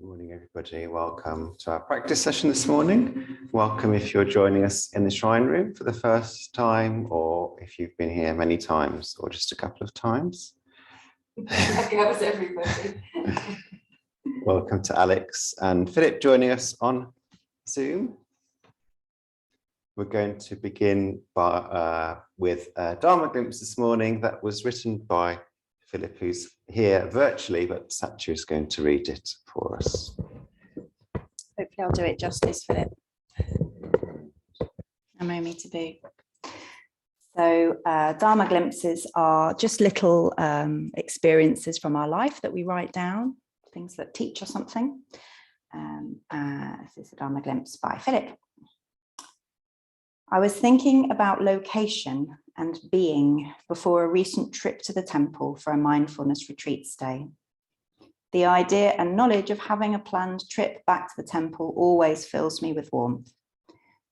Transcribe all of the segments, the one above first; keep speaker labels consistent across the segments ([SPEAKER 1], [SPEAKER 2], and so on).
[SPEAKER 1] Good morning, everybody. Welcome to our practice session this morning. Welcome if you're joining us in the shrine room for the first time, or if you've been here many times, or just a couple of times.
[SPEAKER 2] That covers everybody.
[SPEAKER 1] Welcome to Alex and Philip joining us on Zoom. We're going to begin with a Dharma Glimpse this morning that was written by Philip, who's here virtually, but Satya is going to read it for us.
[SPEAKER 3] Hopefully I'll do it justice, Philip. I'm only to be. So Dharma glimpses are just little experiences from our life that we write down, things that teach us something. This is a Dharma glimpse by Philip. I was thinking about location and being before a recent trip to the temple for a mindfulness retreat stay. The idea and knowledge of having a planned trip back to the temple always fills me with warmth.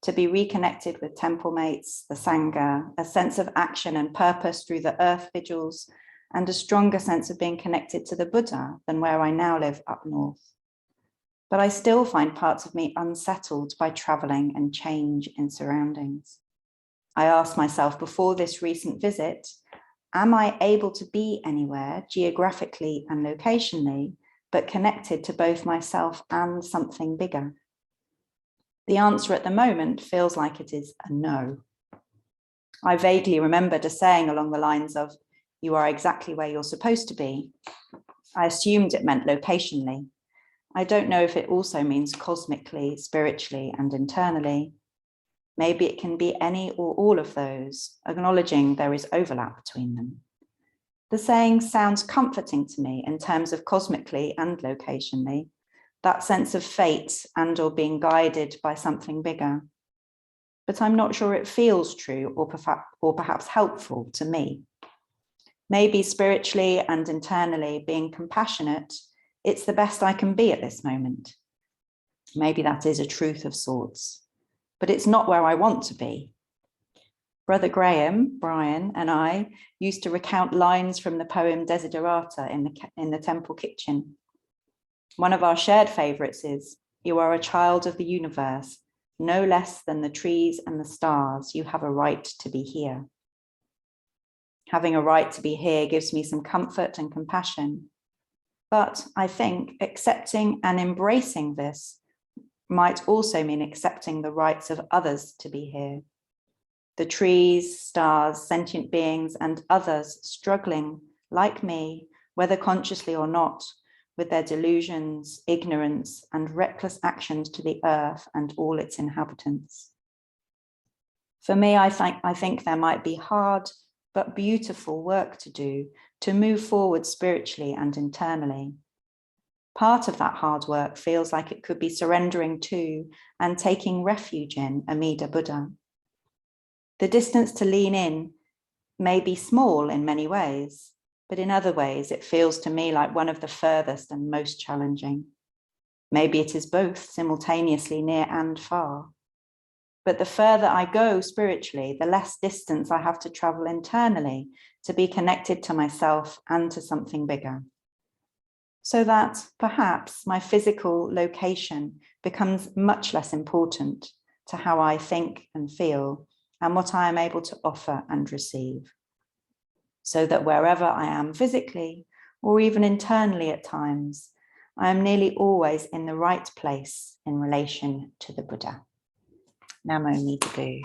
[SPEAKER 3] To be reconnected with temple mates, the Sangha, a sense of action and purpose through the earth vigils, and a stronger sense of being connected to the Buddha than where I now live up north. But I still find parts of me unsettled by traveling and change in surroundings. I asked myself before this recent visit, am I able to be anywhere geographically and locationally, but connected to both myself and something bigger? The answer at the moment feels like it is a no. I vaguely remembered a saying along the lines of, "You are exactly where you're supposed to be." I assumed it meant locationally. I don't know if it also means cosmically, spiritually, and internally. Maybe it can be any or all of those, acknowledging there is overlap between them. The saying sounds comforting to me in terms of cosmically and locationally, that sense of fate and or being guided by something bigger. But I'm not sure it feels true or perhaps helpful to me. Maybe spiritually and internally being compassionate, it's the best I can be at this moment. Maybe that is a truth of sorts, but it's not where I want to be. Brother Graham, Brian, and I used to recount lines from the poem Desiderata in the temple kitchen. One of our shared favorites is, "You are a child of the universe, no less than the trees and the stars. You have a right to be here." Having a right to be here gives me some comfort and compassion. But I think accepting and embracing this might also mean accepting the rights of others to be here. The trees, stars, sentient beings, and others struggling, like me, whether consciously or not, with their delusions, ignorance, and reckless actions to the earth and all its inhabitants. For me, I think there might be hard but beautiful work to do to move forward spiritually and internally. Part of that hard work feels like it could be surrendering to and taking refuge in Amida Buddha. The distance to lean in may be small in many ways, but in other ways it feels to me like one of the furthest and most challenging. Maybe it is both simultaneously near and far. But the further I go spiritually, the less distance I have to travel internally to be connected to myself and to something bigger. So that perhaps my physical location becomes much less important to how I think and feel and what I am able to offer and receive. So that wherever I am physically or even internally at times, I am nearly always in the right place in relation to the Buddha. Namo Amidewa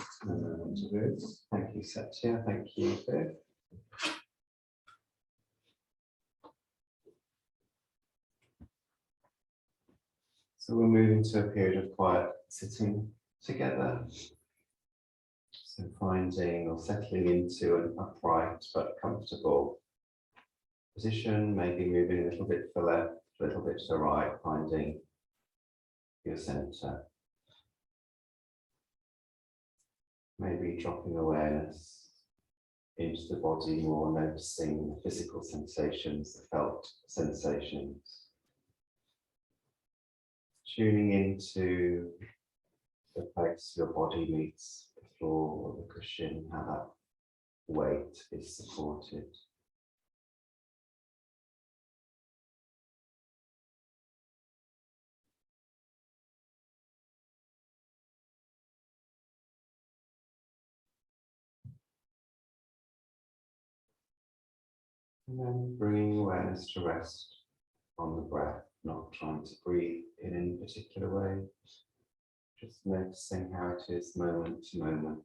[SPEAKER 3] Rhi.
[SPEAKER 1] Thank you, Satya. Thank you, Viv. So we're moving to a period of quiet sitting together. So finding or settling into an upright but comfortable position, maybe moving a little bit to the left, a little bit to the right, finding your center. Maybe dropping awareness into the body, more noticing the physical sensations, the felt sensations. Tuning into the place your body meets the floor or the cushion, how that weight is supported. And then bringing awareness to rest on the breath, not trying to breathe in any particular way, just noticing how it is moment to moment.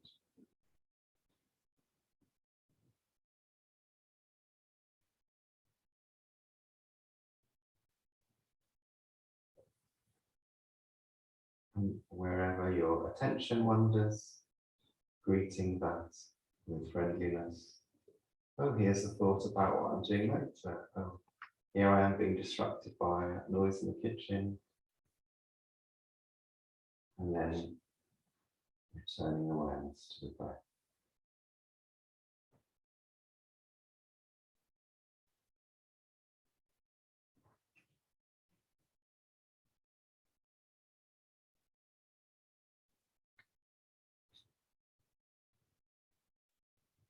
[SPEAKER 1] And wherever your attention wanders, greeting that with friendliness. Oh, here's a thought about what I'm doing later. Oh, here I am being distracted by a noise in the kitchen. And then returning awareness to the breath.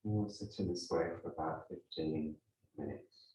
[SPEAKER 1] And we'll sit in this way for about 15 minutes.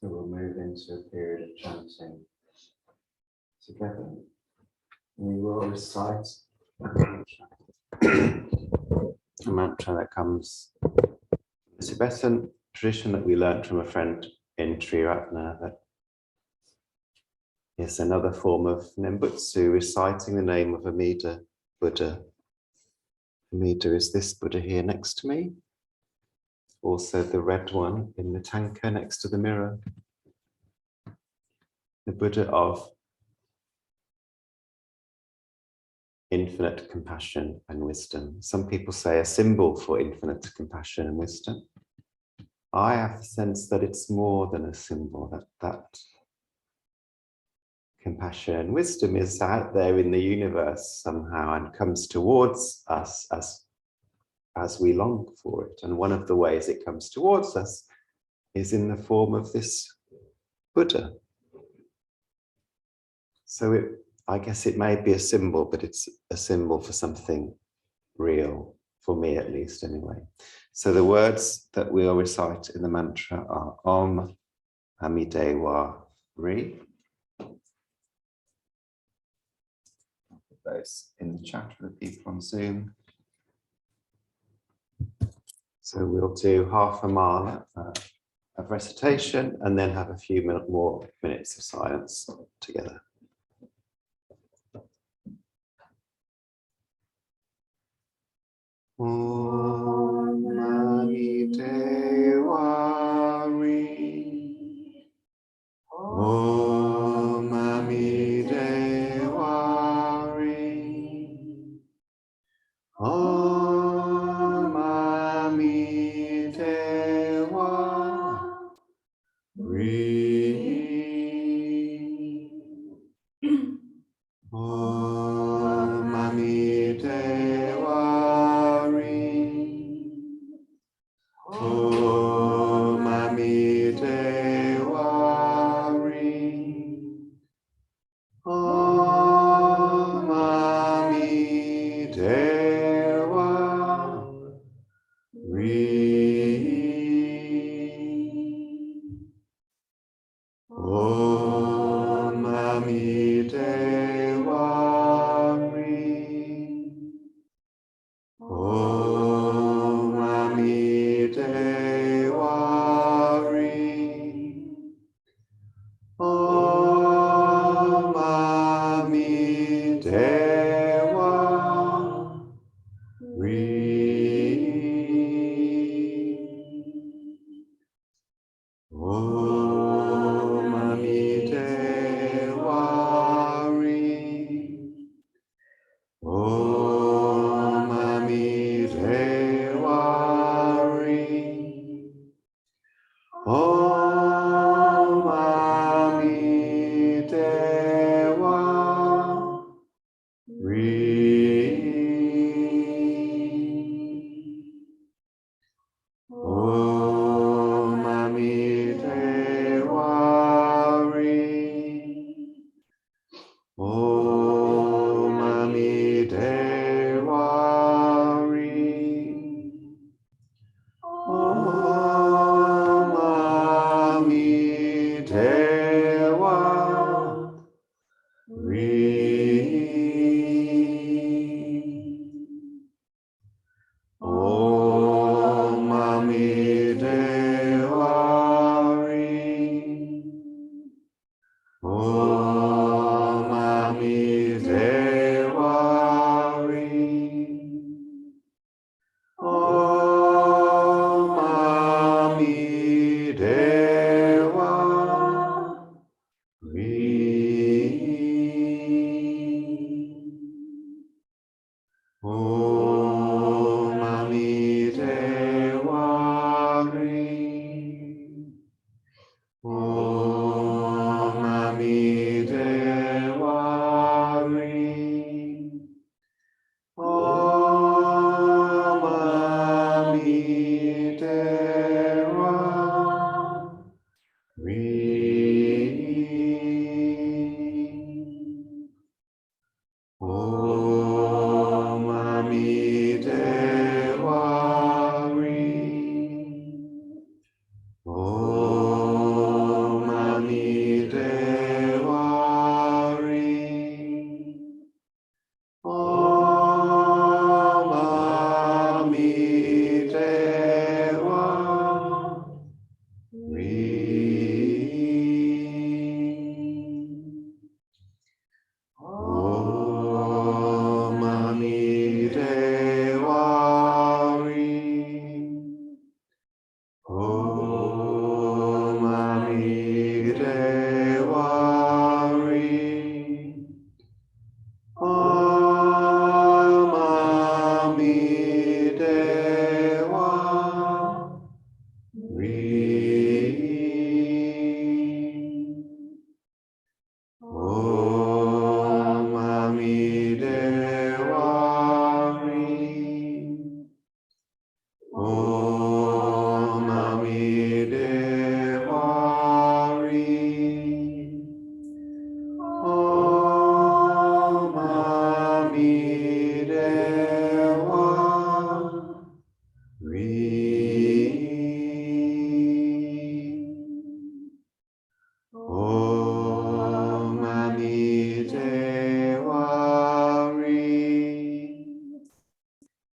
[SPEAKER 1] So we'll move into a period of chanting together. We will recite a mantra that comes from the Tibetan tradition that we learned from a friend in Triratna, that is another form of Nembutsu, reciting the name of Amida Buddha. Amida is this Buddha here next to me, also the red one in the tanka next to the mirror, the Buddha of infinite compassion and wisdom. Some people say a symbol for infinite compassion and wisdom. I have the sense that it's more than a symbol, that compassion and wisdom is out there in the universe somehow and comes towards us as we long for it. And one of the ways it comes towards us is in the form of this Buddha. So I guess it may be a symbol, but it's a symbol for something real, for me at least anyway. So the words that we'll recite in the mantra are Om Amidewa Rhi. I'll put those in the chat for the people on Zoom. So we'll do half a mala of recitation and then have a few more minutes of silence together. Om Amidewa Rhi. Om Amidewa Rhi. Om Amidewa Rhi. Om Amidewa Rhi. Om Amidewa Rhi. Om Amidewa Rhi. Om Amidewa Rhi. Om Amidewa Rhi. Om Amidewa Rhi. Om Amidewa Rhi. Om Amidewa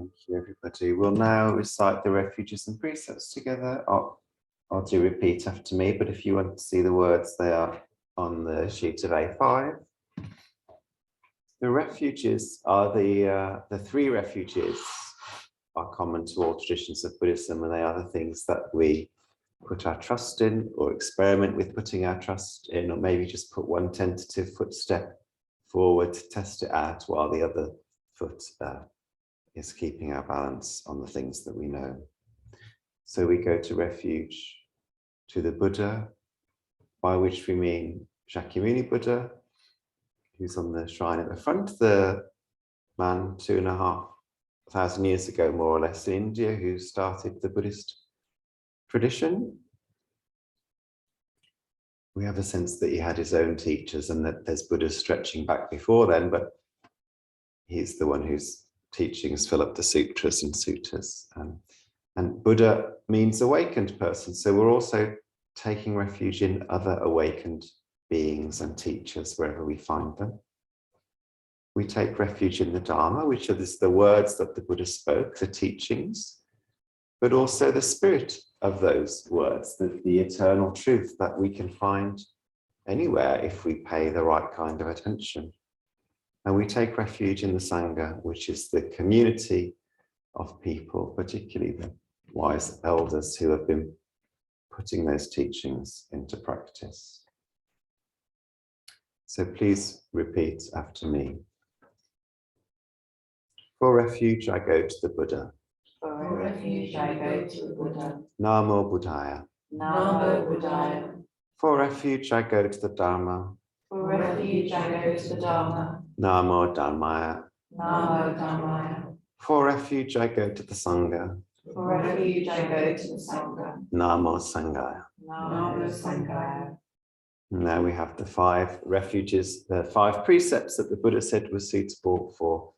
[SPEAKER 1] Thank you, everybody. We'll now recite the refuges and precepts together. I'll do repeat after me, but if you want to see the words, they are on the sheet of A5. The refuges are the three refuges are common to all traditions of Buddhism, and they are the things that we put our trust in, or experiment with putting our trust in, or maybe just put one tentative footstep forward to test it out while the other foot is keeping our balance on the things that we know. So we go to refuge to the Buddha, by which we mean Shakyamuni Buddha, who's on the shrine at the front, the man 2,500 years ago, more or less, in India, who started the Buddhist tradition. We have a sense that he had his own teachers and that there's Buddhas stretching back before then, but he's the one whose teachings fill up the sutras and suttas. And Buddha means awakened person. So we're also taking refuge in other awakened beings and teachers wherever we find them. We take refuge in the Dharma, which are the words that the Buddha spoke, the teachings, but also the spirit of those words, the eternal truth that we can find anywhere if we pay the right kind of attention. And we take refuge in the Sangha, which is the community of people, particularly the wise elders who have been putting those teachings into practice. So please repeat after me. For refuge, I go to the Buddha.
[SPEAKER 2] For refuge, I go to the Buddha.
[SPEAKER 1] Namo Buddhaya.
[SPEAKER 2] Namo Buddhaya.
[SPEAKER 1] For refuge, I go to the Dharma.
[SPEAKER 2] For refuge, I go to the Dharma.
[SPEAKER 1] Namo Dharmaya.
[SPEAKER 2] Namo Dharmaya.
[SPEAKER 1] For refuge, I go to the Sangha.
[SPEAKER 2] For refuge, I go to the Sangha.
[SPEAKER 1] Namo Sanghaya.
[SPEAKER 2] Namo Sanghaya.
[SPEAKER 1] Now we have the 5 refuges, the 5 precepts that the Buddha said were suitable for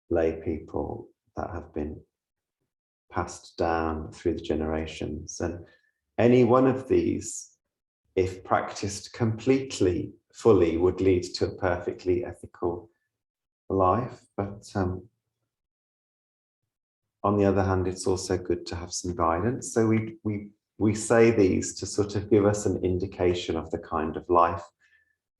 [SPEAKER 1] lay people that have been passed down through the generations. And any one of these, if practiced completely, fully, would lead to a perfectly ethical life. But on the other hand, it's also good to have some guidance. So we say these to sort of give us an indication of the kind of life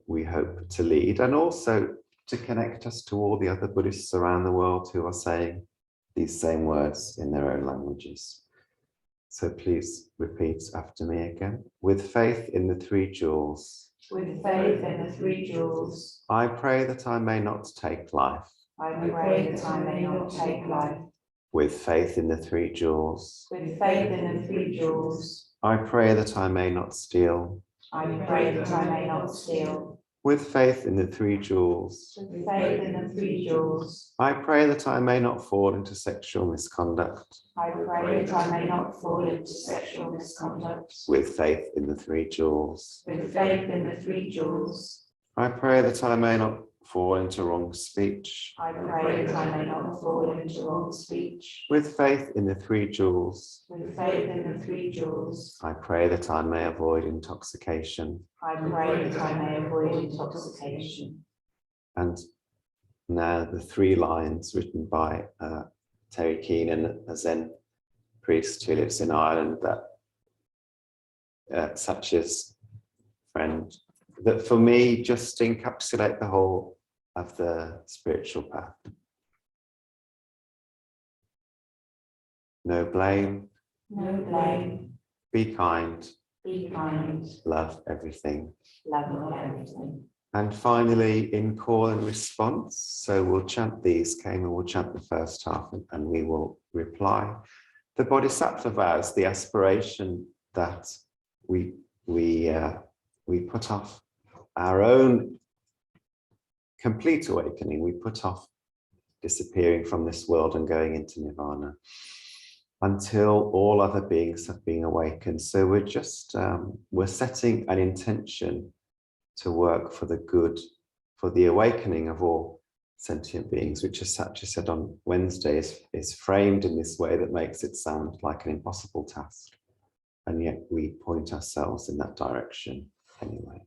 [SPEAKER 1] we hope to lead, and also to connect us to all the other Buddhists around the world who are saying these same words in their own languages. So please repeat after me again. With faith in the 3 jewels.
[SPEAKER 2] With faith in the 3 jewels.
[SPEAKER 1] I pray that I may not take life.
[SPEAKER 2] I pray that I may not take life.
[SPEAKER 1] With faith in the 3 jewels.
[SPEAKER 2] With faith in the 3 jewels.
[SPEAKER 1] I pray that I may not steal.
[SPEAKER 2] I pray that I may not steal.
[SPEAKER 1] With faith in the 3 jewels.
[SPEAKER 2] With faith in the 3 jewels.
[SPEAKER 1] I pray that I may not fall into sexual misconduct.
[SPEAKER 2] I pray that I may not fall into sexual misconduct.
[SPEAKER 1] With faith in the 3 jewels.
[SPEAKER 2] With faith in the 3 jewels.
[SPEAKER 1] I pray that I may not fall into wrong speech.
[SPEAKER 2] I pray that I may not fall into wrong speech.
[SPEAKER 1] With faith in the 3 jewels.
[SPEAKER 2] With faith in the 3 jewels.
[SPEAKER 1] I pray that I may avoid intoxication.
[SPEAKER 2] I pray that I may avoid intoxication.
[SPEAKER 1] And now the 3 lines written by Terry Keenan, a Zen priest who lives in Ireland, that Satya's friend, that for me just encapsulate the whole of the spiritual path. No blame.
[SPEAKER 2] No blame.
[SPEAKER 1] Be kind.
[SPEAKER 2] Be kind.
[SPEAKER 1] Love everything.
[SPEAKER 2] Love everything.
[SPEAKER 1] And finally, in call and response. So we'll chant these, Kama will chant the first half and we will reply. The Bodhisattva vows, the aspiration that we put off our own complete awakening. We put off disappearing from this world and going into nirvana until all other beings have been awakened. So we're just, we're setting an intention to work for the good, for the awakening of all sentient beings, which, as Satya said on Wednesday, is framed in this way that makes it sound like an impossible task. And yet we point ourselves in that direction anyway.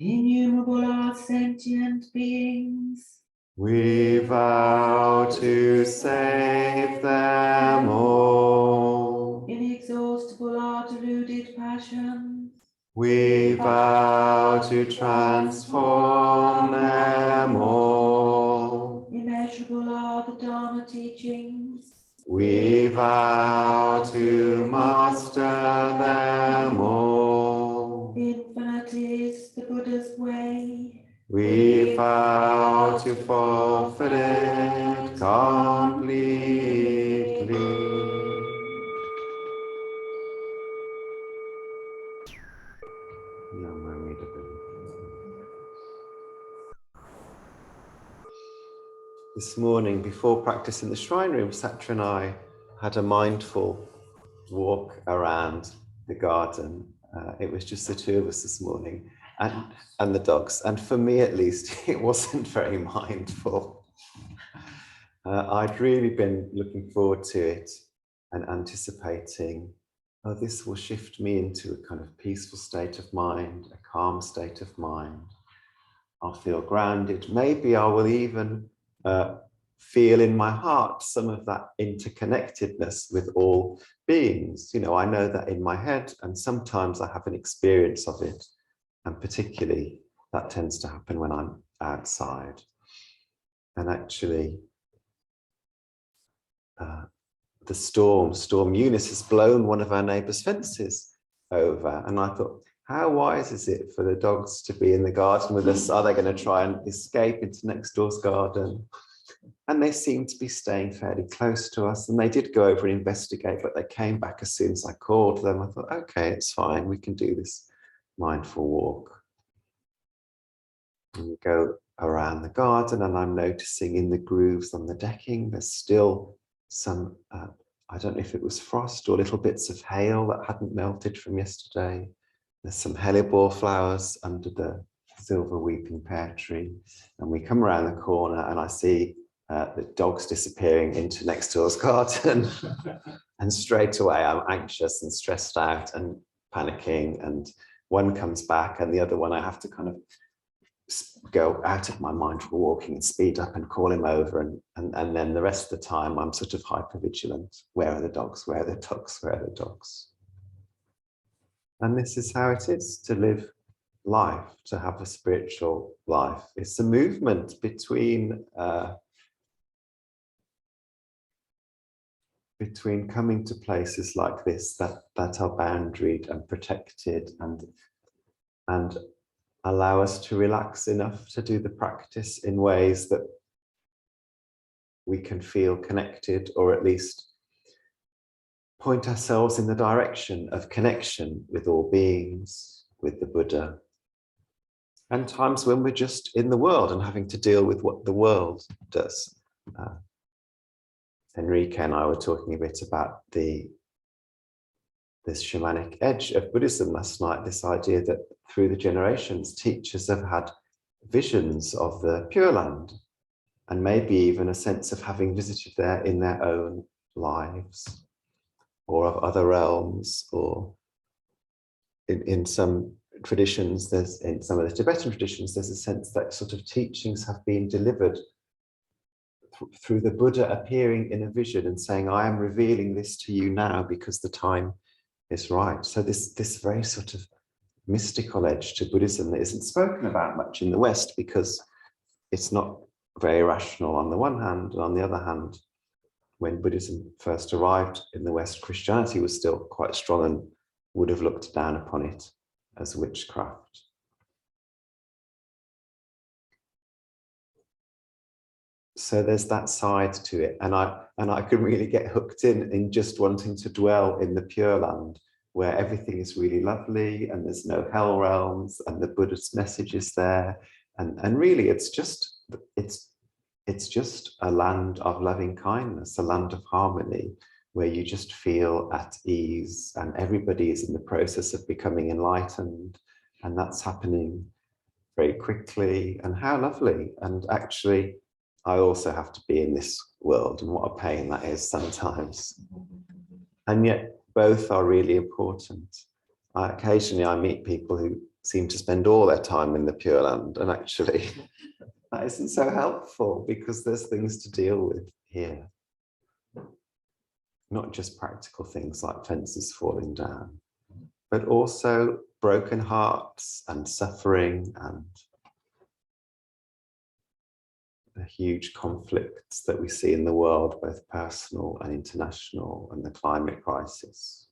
[SPEAKER 4] Innumerable are sentient beings,
[SPEAKER 1] We vow to save them all.
[SPEAKER 2] Inexhaustible are deluded passions.
[SPEAKER 1] We vow to transform them all.
[SPEAKER 2] Immeasurable are the Dharma teachings.
[SPEAKER 1] We vow to master them all.
[SPEAKER 2] Infinite is the Buddha's way.
[SPEAKER 1] We vow to fulfill it completely. This morning, before practice in the shrine room, Satra and I had a mindful walk around the garden. It was just the two of us this morning, and the dogs. And for me, at least, it wasn't very mindful. I'd really been looking forward to it and anticipating, oh, this will shift me into a kind of peaceful state of mind, a calm state of mind. I'll feel grounded. Maybe I will even feel in my heart some of that interconnectedness with all beings. You know, I know that in my head, and sometimes I have an experience of it. And particularly that tends to happen when I'm outside. And actually, the storm Eunice has blown one of our neighbour's fences over. And I thought, how wise is it for the dogs to be in the garden with us? Are they going to try and escape into next door's garden? And they seemed to be staying fairly close to us. And they did go over and investigate, but they came back as soon as I called them. I thought, okay, it's fine. We can do this mindful walk. And we go around the garden, and I'm noticing in the grooves on the decking, there's still some, I don't know if it was frost or little bits of hail that hadn't melted from yesterday. There's some hellebore flowers under the silver weeping pear tree. And we come around the corner and I see the dogs disappearing into next door's garden. And straight away I'm anxious and stressed out and panicking. And one comes back and the other one I have to kind of go out of my mind for walking and speed up and call him over. And then the rest of the time I'm sort of hyper vigilant. Where are the dogs? Where are the dogs? Where are the dogs? And this is how it is to live life, to have a spiritual life. It's a movement between coming to places like this that are boundaried and protected and allow us to relax enough to do the practice in ways that we can feel connected, or at least point ourselves in the direction of connection with all beings, with the Buddha, and times when we're just in the world and having to deal with what the world does. Enrique and I were talking a bit about this shamanic edge of Buddhism last night, this idea that through the generations, teachers have had visions of the Pureland, and maybe even a sense of having visited there in their own lives, or of other realms, or in some traditions, in some of the Tibetan traditions, there's a sense that sort of teachings have been delivered through the Buddha appearing in a vision and saying, I am revealing this to you now because the time is right. So this very sort of mystical edge to Buddhism that isn't spoken about much in the West because it's not very rational on the one hand, and on the other hand, when Buddhism first arrived in the West, Christianity was still quite strong and would have looked down upon it as witchcraft. So there's that side to it, and I can really get hooked in just wanting to dwell in the Pure Land, where everything is really lovely and there's no hell realms and the Buddhist message is there, and really it's just a land of loving kindness, a land of harmony, where you just feel at ease and everybody is in the process of becoming enlightened, and that's happening very quickly. And how lovely. And actually I also have to be in this world, and what a pain that is sometimes. And yet both are really important. Occasionally I meet people who seem to spend all their time in the Pure Land, and actually that isn't so helpful because there's things to deal with here. Not just practical things like fences falling down, but also broken hearts and suffering and the huge conflicts that we see in the world, both personal and international, and the climate crisis.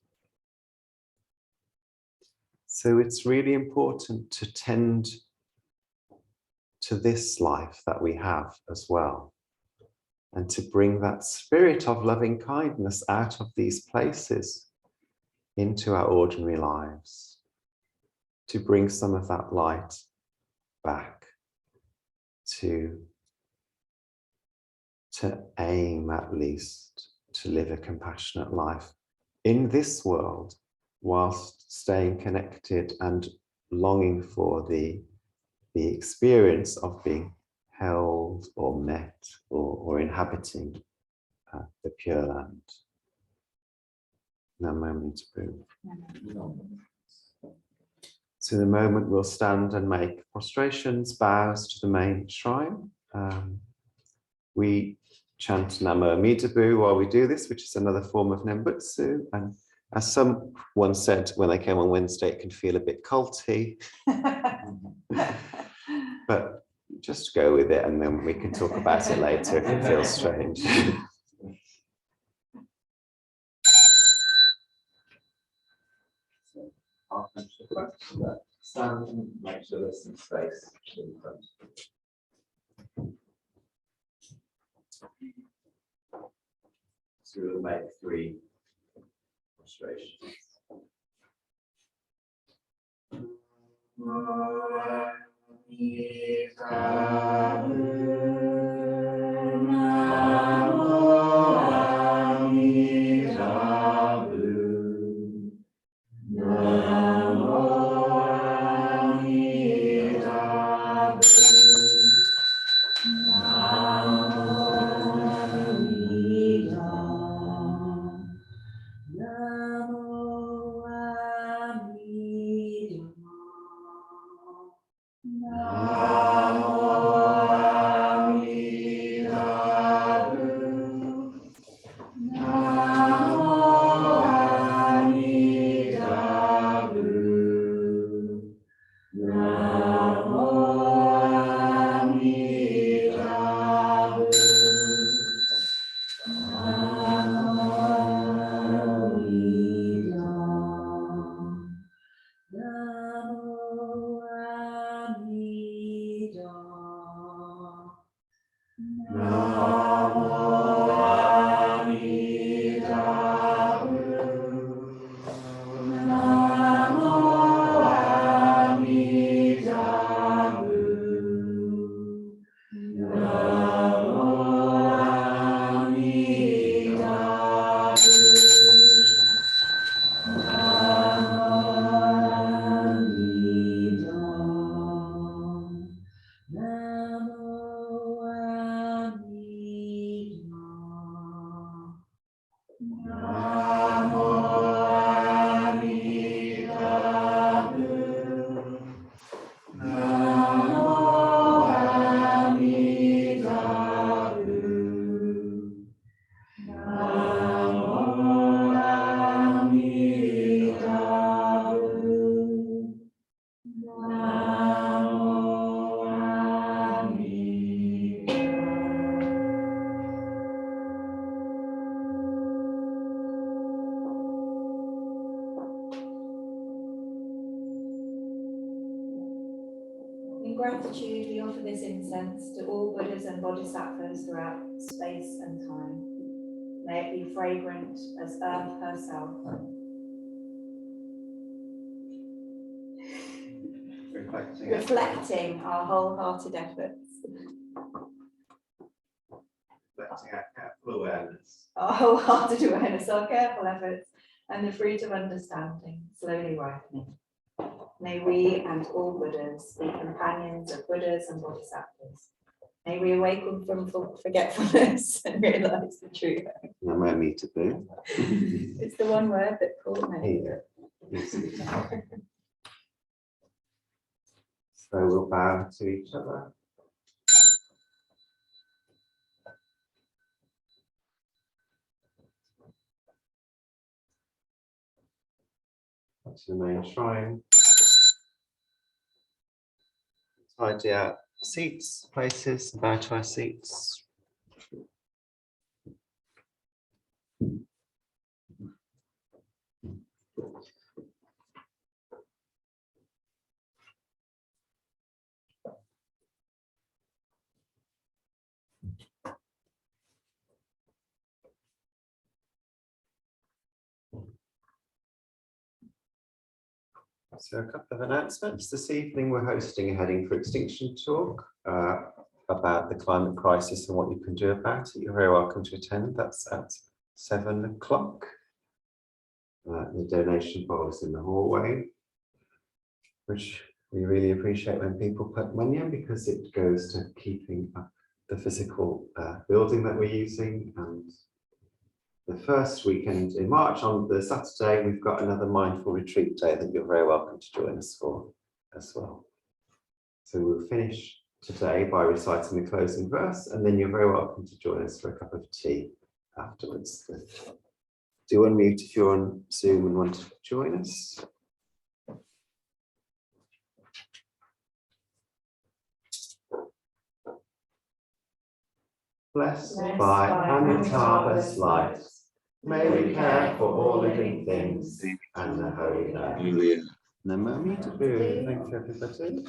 [SPEAKER 1] So it's really important to tend to this life that we have as well, and to bring that spirit of loving kindness out of these places into our ordinary lives, to bring some of that light back, to aim at least to live a compassionate life in this world, whilst staying connected and longing for the experience of being held or met or inhabiting the Pure Land. Namo Amidewa. So in a moment we'll stand and make prostrations, bows to the main shrine. We chant Namo Amidewa while we do this, which is another form of Nembutsu. And as someone said when they came on Wednesday, it can feel a bit culty. But just go with it, and then we can talk about it later if it feels strange. I'll finish the question, but stand and make sure there's some space in front. So we'll make 3 prostrations.
[SPEAKER 2] In gratitude, we offer this incense to all Buddhas and Bodhisattvas throughout space and time. May it be fragrant as earth herself. Reflecting our wholehearted efforts.
[SPEAKER 1] Reflecting our careful awareness.
[SPEAKER 2] Our wholehearted awareness, our careful efforts, and the fruit of understanding slowly ripening. May we and all Buddhas be companions of Buddhas and Bodhisattvas. May we awaken from forgetfulness and realise the truth.
[SPEAKER 1] Namo Amidewa.
[SPEAKER 2] It's the one word that caught me.
[SPEAKER 1] So we'll bow to each other. back to the main shrine. Tidy out seats, places, bow to our seats. So a couple of announcements. This evening we're hosting a Heading for Extinction talk about the climate crisis and what you can do about it. You're very welcome to attend. That's at 7 o'clock. The donation bowl is in the hallway, which we really appreciate when people put money in, because it goes to keeping up the physical building that we're using. And the first weekend in March, on the Saturday, we've got another mindful retreat day that you're very welcome to join us for as well. So we'll finish today by reciting the closing verse, and then you're very welcome to join us for a cup of tea afterwards. Do unmute if you're on Zoom and want to join us. Blessed by Amitabha's light, may we care for all living things and the Holy Earth. Namo Amitabha. Thank you, everybody.